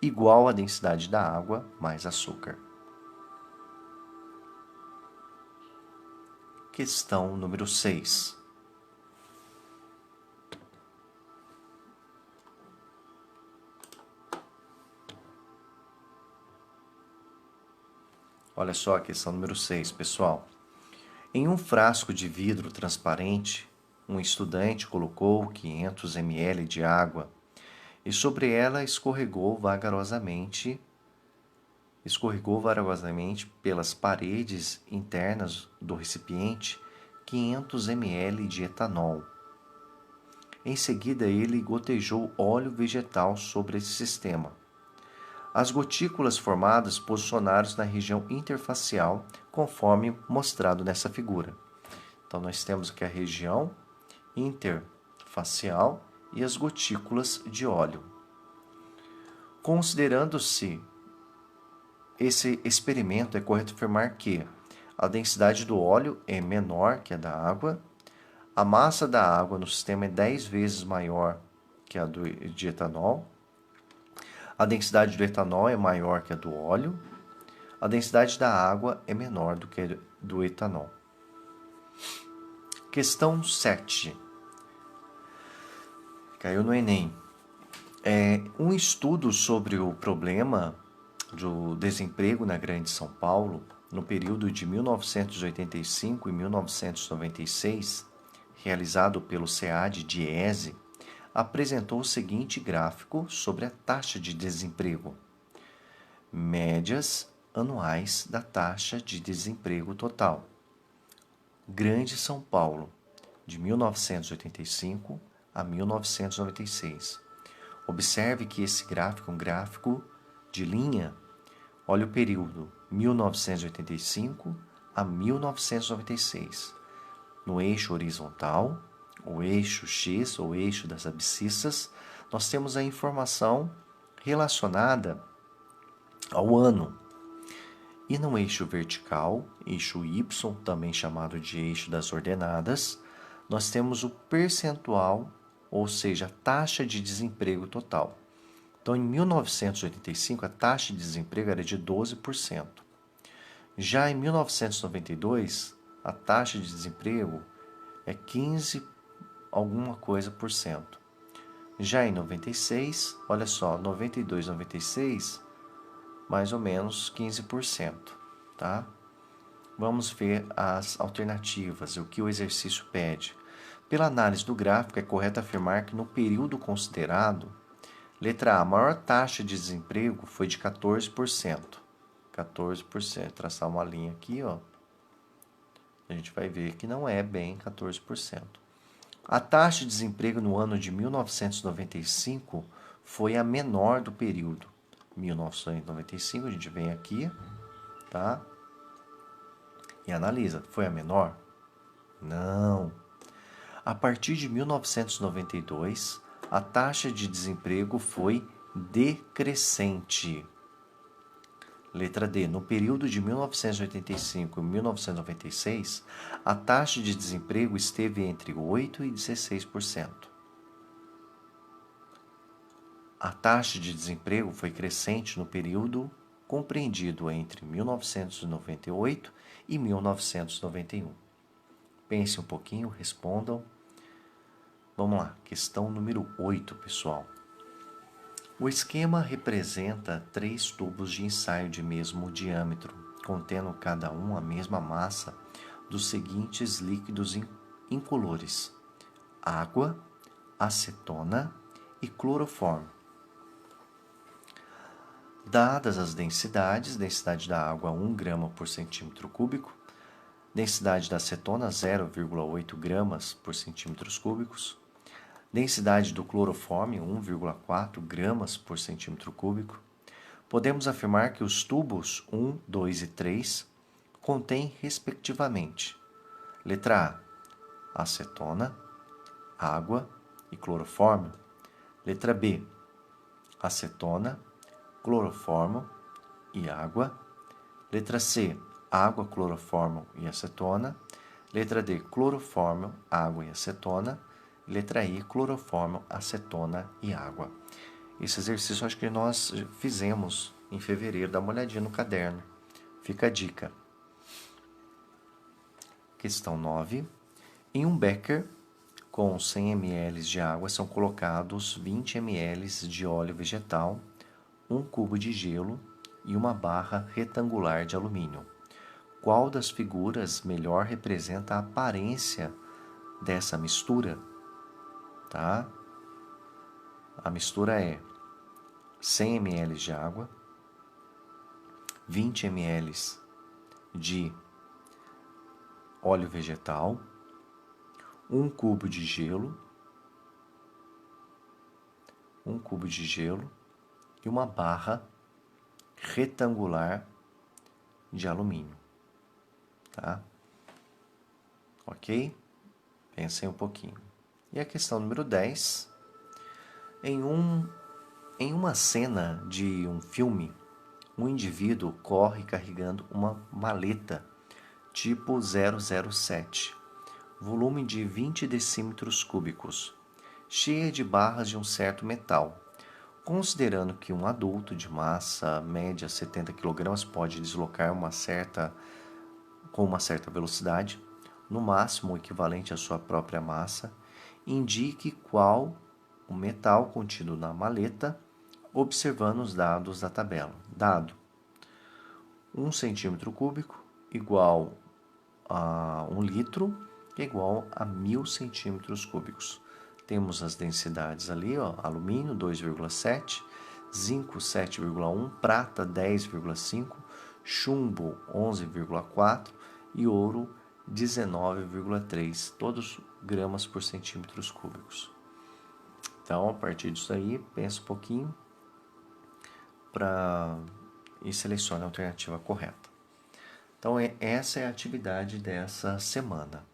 Speaker 1: igual à densidade da água mais açúcar. Questão número 6. Olha só a questão número 6, pessoal. Em um frasco de vidro transparente, um estudante colocou 500 ml de água e sobre ela escorregou vagarosamente pelas paredes internas do recipiente 500 ml de etanol. Em seguida, ele gotejou óleo vegetal sobre esse sistema. As gotículas formadas posicionaram-se na região interfacial, conforme mostrado nessa figura. Então, nós temos aqui a região interfacial e as gotículas de óleo. Considerando-se esse experimento, é correto afirmar que a densidade do óleo é menor que a da água, a massa da água no sistema é 10 vezes maior que a de etanol, a densidade do etanol é maior que a do óleo, a densidade da água é menor do que a do etanol. Questão 7. Caiu no Enem. Um estudo sobre o problema do desemprego na Grande São Paulo, no período de 1985 e 1996, realizado pelo SEAD-DIESE, apresentou o seguinte gráfico sobre a taxa de desemprego. Médias anuais da taxa de desemprego total. Grande São Paulo, de 1985 a 1996. Observe que esse gráfico é um gráfico de linha. Olha o período 1985 a 1996. No eixo horizontal, o eixo X, ou eixo das abscissas, nós temos a informação relacionada ao ano. E no eixo vertical, eixo Y, também chamado de eixo das ordenadas, nós temos o percentual, ou seja, a taxa de desemprego total. Então, em 1985, a taxa de desemprego era de 12%. Já em 1992, a taxa de desemprego é 15 alguma coisa por cento. Já em 96, olha só, 92, 96, mais ou menos 15%, tá? Vamos ver as alternativas, o que o exercício pede. Pela análise do gráfico, é correto afirmar que no período considerado, letra A, a maior taxa de desemprego foi de 14%. 14%. Traçar uma linha aqui, ó. A gente vai ver que não é bem 14%. A taxa de desemprego no ano de 1995 foi a menor do período. 1995, a gente vem aqui, tá? E analisa. Foi a menor? Não. A partir de 1992, a taxa de desemprego foi decrescente. Letra D. No período de 1985 e 1996, a taxa de desemprego esteve entre 8% e 16%. A taxa de desemprego foi crescente no período compreendido entre 1998 e 1991. Pense um pouquinho, respondam. Vamos lá, questão número 8, pessoal. O esquema representa 3 tubos de ensaio de mesmo diâmetro, contendo cada um a mesma massa dos seguintes líquidos incolores: água, acetona e cloroformo. Dadas as densidades, densidade da água 1 grama por centímetro cúbico, densidade da acetona 0,8 gramas por centímetros cúbicos, densidade do cloroforme 1,4 gramas por centímetro cúbico, podemos afirmar que os tubos 1, 2 e 3 contêm, respectivamente, letra A, acetona, água e cloroformo, letra B, acetona, cloroformo e água, letra C, água, cloroformo e acetona, letra D, cloroformo, água e acetona, letra I, cloroformo, acetona e água. Esse exercício acho que nós fizemos em fevereiro, dá uma olhadinha no caderno. Fica a dica. Questão 9. Em um becker com 100 ml de água são colocados 20 ml de óleo vegetal, um cubo de gelo e uma barra retangular de alumínio. qual das figuras melhor representa a aparência dessa mistura, tá? A mistura é 100 ml de água, 20 ml de óleo vegetal, 1 cubo de gelo, e uma barra retangular de alumínio, tá? Ok? Pensem um pouquinho. E a questão número 10. Em uma cena de um filme, um indivíduo corre carregando uma maleta tipo 007, volume de 20 decímetros cúbicos, cheia de barras de um certo metal. Considerando que um adulto de massa média 70 kg pode deslocar com uma certa velocidade, no máximo o equivalente à sua própria massa, indique qual o metal contido na maleta, observando os dados da tabela. Dado: 1 centímetro cúbico igual a 1 litro igual a 1000 centímetros cúbicos. Temos as densidades ali, ó, alumínio 2,7, zinco 7,1, prata 10,5, chumbo 11,4 e ouro 19,3, todos gramas por centímetros cúbicos. Então, a partir disso aí, pensa um pouquinho e selecione a alternativa correta. Então, essa é a atividade dessa semana.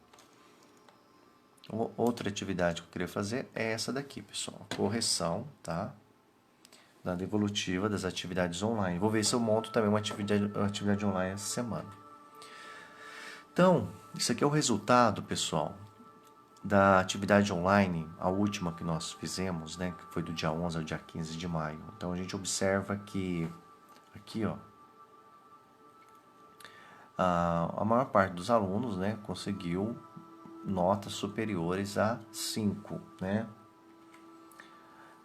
Speaker 1: Outra atividade que eu queria fazer é essa daqui, pessoal. Correção, tá? Da devolutiva das atividades online. Vou ver se eu monto também uma atividade online essa semana. Então, isso aqui é o resultado, pessoal, da atividade online, a última que nós fizemos, né? Que foi do dia 11 ao dia 15 de maio. Então, a gente observa que aqui, ó, a maior parte dos alunos, né, conseguiu notas superiores a 5, né?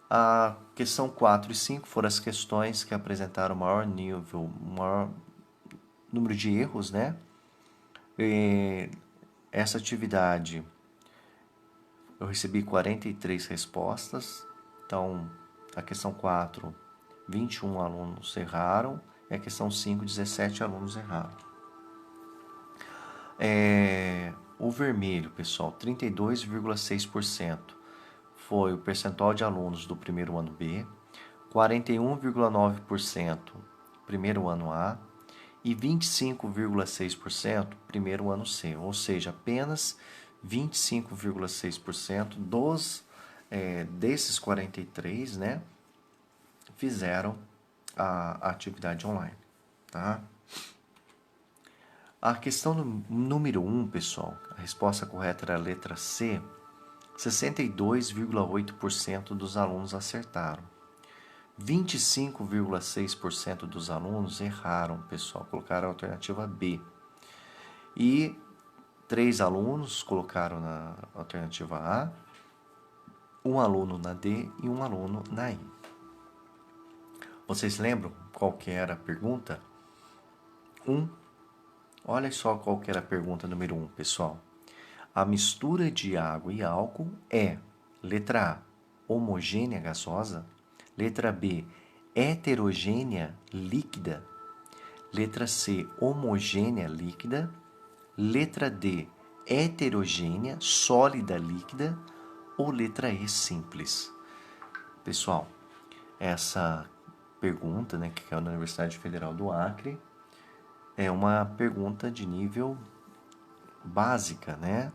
Speaker 1: A questão 4 e 5 foram as questões que apresentaram maior número de erros, né? E essa atividade eu recebi 43 respostas. Então, a questão 4, 21 alunos erraram, e a questão 5, 17 alunos erraram. O vermelho, pessoal, 32,6% foi o percentual de alunos do primeiro ano B, 41,9% primeiro ano A e 25,6% primeiro ano C, ou seja, apenas 25,6% desses 43, né, fizeram a atividade online, tá? A questão número 1, pessoal, a resposta correta era a letra C. 62,8% dos alunos acertaram. 25,6% dos alunos erraram, pessoal, colocaram a alternativa B. E 3 alunos colocaram na alternativa A, 1 aluno na D e 1 aluno na I. Vocês lembram qual que era a pergunta? 1. Olha só qual que era a pergunta número 1, pessoal. A mistura de água e álcool é, letra A, homogênea gasosa, letra B, heterogênea líquida, letra C, homogênea líquida, letra D, heterogênea sólida líquida ou letra E, simples. Pessoal, essa pergunta, né, que é na Universidade Federal do Acre, é uma pergunta de nível básica, né?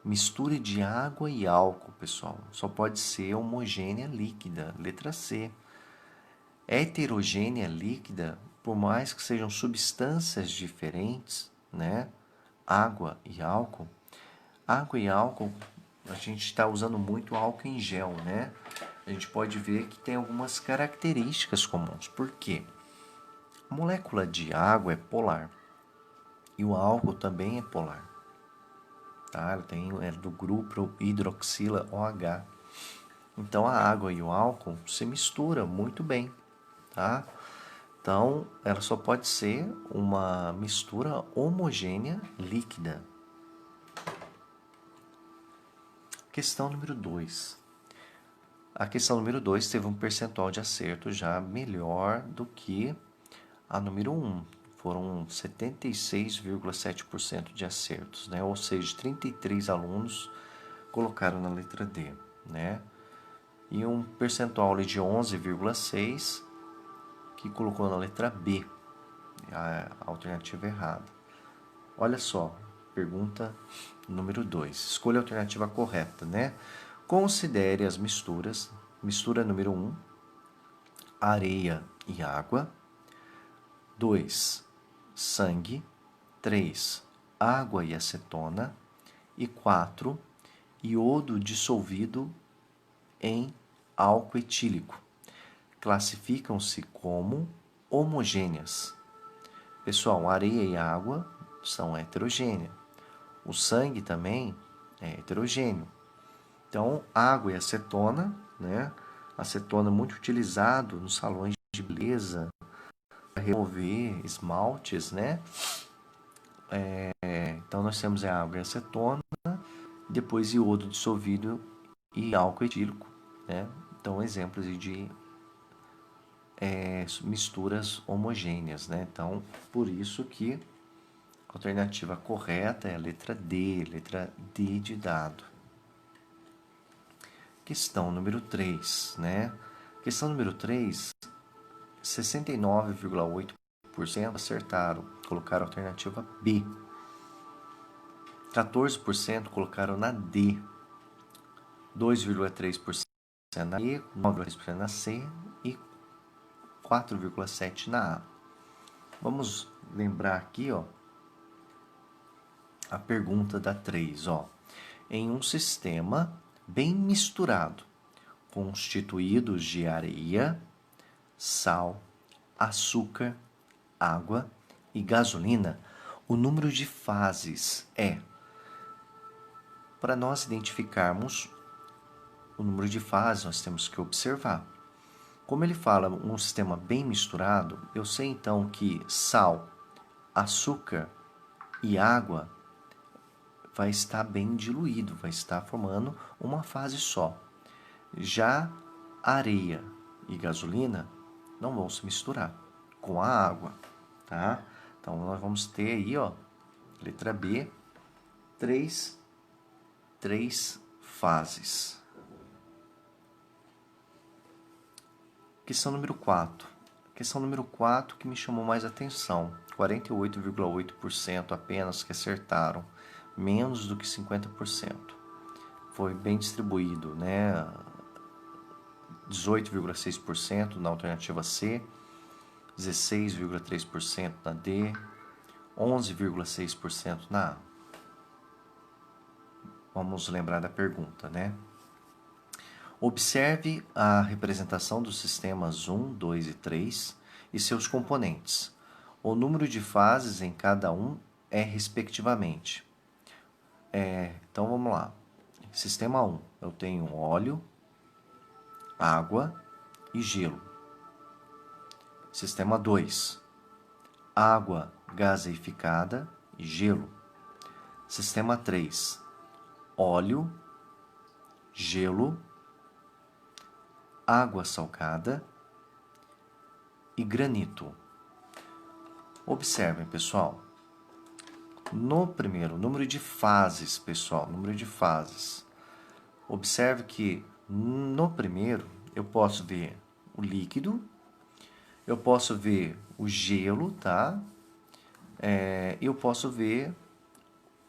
Speaker 1: Mistura de água e álcool, pessoal, só pode ser homogênea líquida, letra C. Heterogênea líquida, por mais que sejam substâncias diferentes, né? Água e álcool, a gente está usando muito álcool em gel, né? A gente pode ver que tem algumas características comuns. Por quê? A molécula de água é polar e o álcool também é polar. Tá? É do grupo hidroxila OH. Então a água e o álcool se misturam muito bem, tá? Então, ela só pode ser uma mistura homogênea líquida. Questão número 2. A questão número 2 teve um percentual de acerto já melhor do que a número 1. Foram 76,7% de acertos, né? Ou seja, 33 alunos colocaram na letra D, né? E um percentual ali de 11,6% que colocou na letra B, a alternativa errada. Olha só, pergunta número 2. Escolha a alternativa correta, né? Considere as misturas. Mistura número 1, areia e água. 2, sangue. 3, água e acetona. E 4, iodo dissolvido em álcool etílico. Classificam-se como homogêneas. Pessoal, areia e água são heterogêneas. O sangue também é heterogêneo. Então, água e acetona, né? Acetona muito utilizado nos salões de beleza para remover esmaltes, né? Então, nós temos a água e acetona, depois iodo dissolvido e álcool etílico, né? Então, exemplos de misturas homogêneas, né? Então, por isso que a alternativa correta é a letra D de dado. Questão número 3, né? Questão número 3, 69,8% acertaram, colocaram a alternativa B. 14% colocaram na D. 2,3% na E, 9,3% na C e 4,7% na A. Vamos lembrar aqui, ó, a pergunta da 3, ó. Em um sistema bem misturado, constituídos de areia, sal, açúcar, água e gasolina, o número de fases é. Para nós identificarmos o número de fases, nós temos que observar. Como ele fala um sistema bem misturado, eu sei então que sal, açúcar e água vai estar bem diluído, vai estar formando uma fase só. Já areia e gasolina não vão se misturar com a água, tá? Então, nós vamos ter aí, ó, letra B, três fases. Questão número 4. Questão número 4 que me chamou mais atenção. 48,8% apenas que acertaram, menos do que 50%. Foi bem distribuído, né? 18,6% na alternativa C, 16,3% na D, 11,6% na A. Vamos lembrar da pergunta, né? Observe a representação dos sistemas 1, 2 e 3 e seus componentes. O número de fases em cada um é respectivamente. Então vamos lá. Sistema 1, eu tenho óleo, água e gelo. Sistema 2, água gaseificada e gelo. Sistema 3, óleo, gelo, água salgada e granito. Observem, pessoal. No primeiro, número de fases, pessoal, número de fases. Observe que no primeiro eu posso ver o líquido, eu posso ver o gelo, tá? Eu posso ver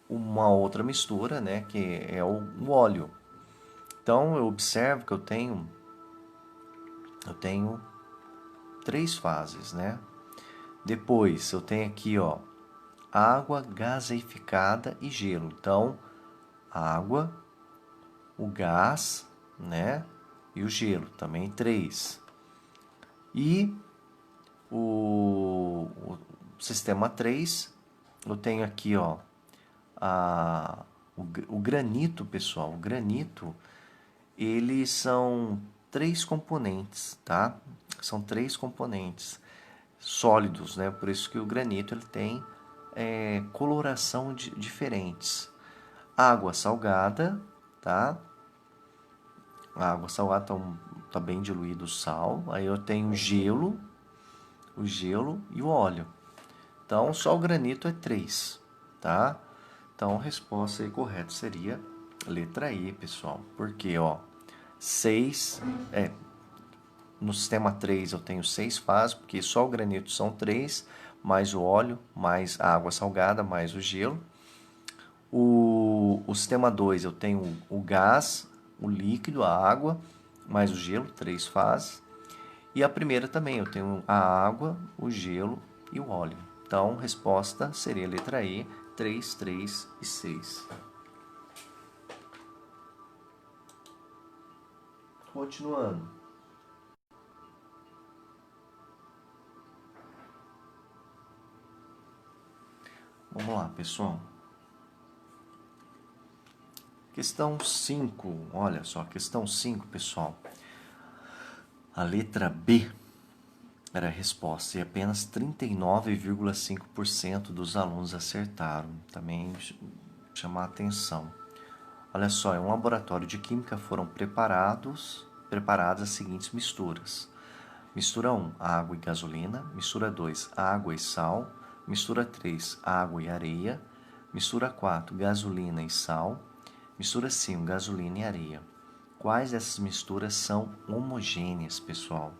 Speaker 1: uma outra mistura, né, que é o óleo. Então eu observo que eu tenho 3 fases, né? Depois eu tenho aqui, ó, água gaseificada e gelo. Então, a água, o gás, né? E o gelo, também 3. E o sistema 3, eu tenho aqui, ó, o granito, pessoal. O granito, eles são 3 componentes, tá? São 3 componentes. sólidos, né? Por isso que o granito ele tem coloração diferentes. Água salgada, tá? A água salgada tá bem diluído o sal. Aí eu tenho o gelo e o óleo. Então, só o granito é 3, tá? Então, a resposta aí correta seria letra E, pessoal. Porque, ó, 6... no sistema 3 eu tenho 6 fases, porque só o granito são 3, mais o óleo, mais a água salgada, mais o gelo. O sistema 2 eu tenho o gás, o líquido, a água, mais o gelo, 3 fases. E a primeira também, eu tenho a água, o gelo e o óleo. Então, resposta seria a letra E, 3, 3 e 6. Continuando. Vamos lá, pessoal. Questão 5, olha só, questão 5, pessoal. A letra B era a resposta e apenas 39,5% dos alunos acertaram. Também chamar a atenção. Olha só, em um laboratório de química foram preparadas as seguintes misturas. Mistura 1, água e gasolina. Mistura 2, água e sal. Mistura 3, água e areia. Mistura 4, gasolina e sal. Mistura 5, gasolina e areia. Quais dessas misturas são homogêneas, pessoal?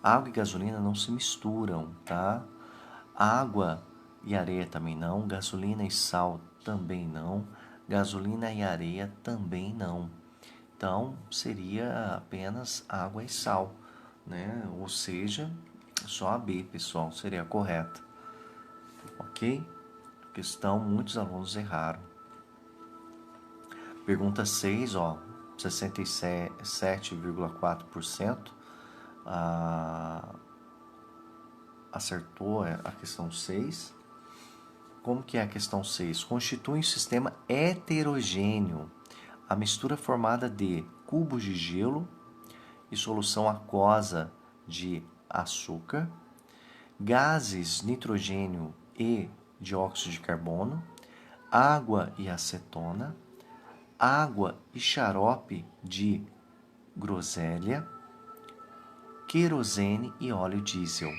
Speaker 1: Água e gasolina não se misturam, tá? Água e areia também não. Gasolina e sal também não. Gasolina e areia também não. Então, seria apenas água e sal, né? Ou seja, só a B, pessoal, seria a correta. Ok? Questão, muitos alunos erraram. Pergunta 6, ó, 67,4% acertou a questão 6. Como que é a questão 6? Constitui um sistema heterogêneo. A mistura formada de cubos de gelo e solução aquosa de açúcar, gases nitrogênio e dióxido de carbono, água e acetona, água e xarope de groselha, querosene e óleo diesel.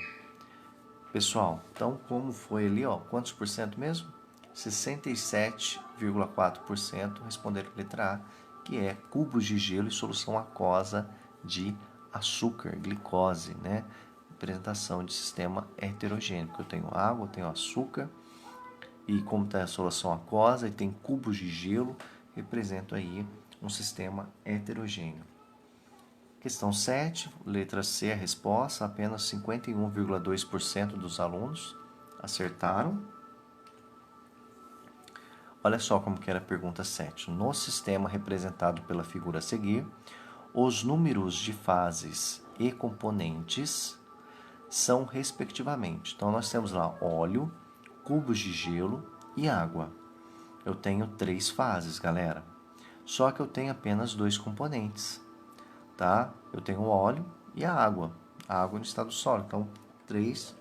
Speaker 1: Pessoal, então como foi ali, ó, quantos por cento mesmo? 67,4% responderam a letra A, que é cubos de gelo e solução aquosa de açúcar, glicose, né? Representação de sistema heterogêneo, porque eu tenho água, eu tenho açúcar, e como tem a solução aquosa e tem cubos de gelo, representa aí um sistema heterogêneo. Questão 7, letra C, a resposta, apenas 51,2% dos alunos acertaram. Olha só como que era a pergunta 7. No sistema representado pela figura a seguir, os números de fases e componentes são respectivamente. Então, nós temos lá óleo, cubos de gelo e água. Eu tenho 3 fases, galera. Só que eu tenho apenas 2 componentes. Tá? Eu tenho o óleo e a água no estado sólido, então 3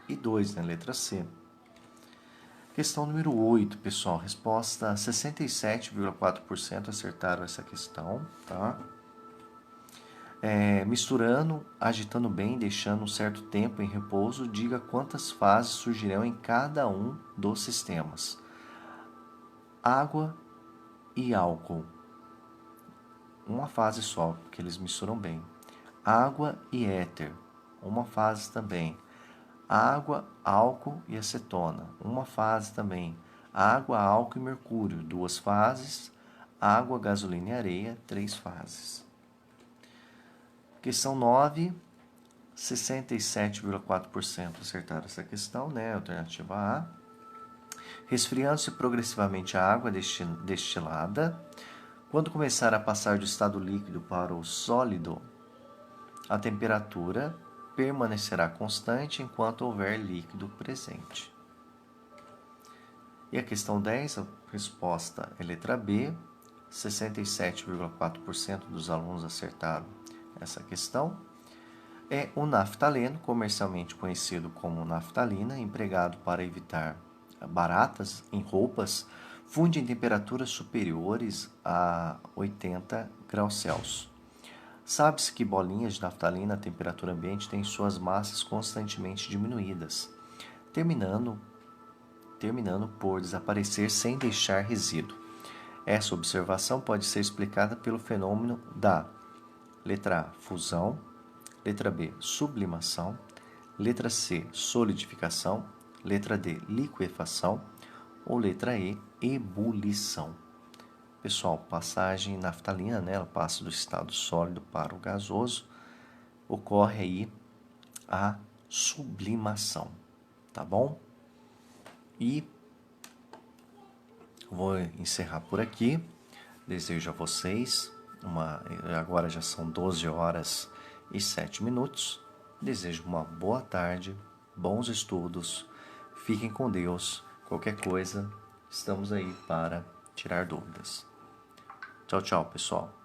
Speaker 1: e 2, né? Letra C. Questão número 8, pessoal, resposta 67,4% acertaram essa questão, tá? Misturando, agitando bem, deixando um certo tempo em repouso, diga quantas fases surgirão em cada um dos sistemas. Água e álcool. Uma fase só, porque eles misturam bem. Água e éter, uma fase também. Água, álcool e acetona, uma fase também. Água, álcool e mercúrio, 2 fases. Água, gasolina e areia, 3 fases. Questão 9, 67,4% acertaram essa questão, né? Alternativa A. Resfriando-se progressivamente a água destilada, quando começar a passar do estado líquido para o sólido, a temperatura permanecerá constante enquanto houver líquido presente. E a questão 10, a resposta é letra B, 67,4% dos alunos acertaram essa questão. é o naftaleno, comercialmente conhecido como naftalina, empregado para evitar baratas em roupas, funde em temperaturas superiores a 80 graus Celsius. Sabe-se que bolinhas de naftalina a temperatura ambiente têm suas massas constantemente diminuídas, terminando por desaparecer sem deixar resíduo. Essa observação pode ser explicada pelo fenômeno da letra A, fusão, letra B, sublimação, letra C, solidificação, letra D, liquefação ou letra E, ebulição. Pessoal, passagem naftalina, né, ela passa do estado sólido para o gasoso, ocorre aí a sublimação, tá bom? E vou encerrar por aqui. Desejo a vocês agora já são 12 horas e 7 minutos. Desejo uma boa tarde, bons estudos, fiquem com Deus. Qualquer coisa, estamos aí para tirar dúvidas. Tchau, tchau, pessoal.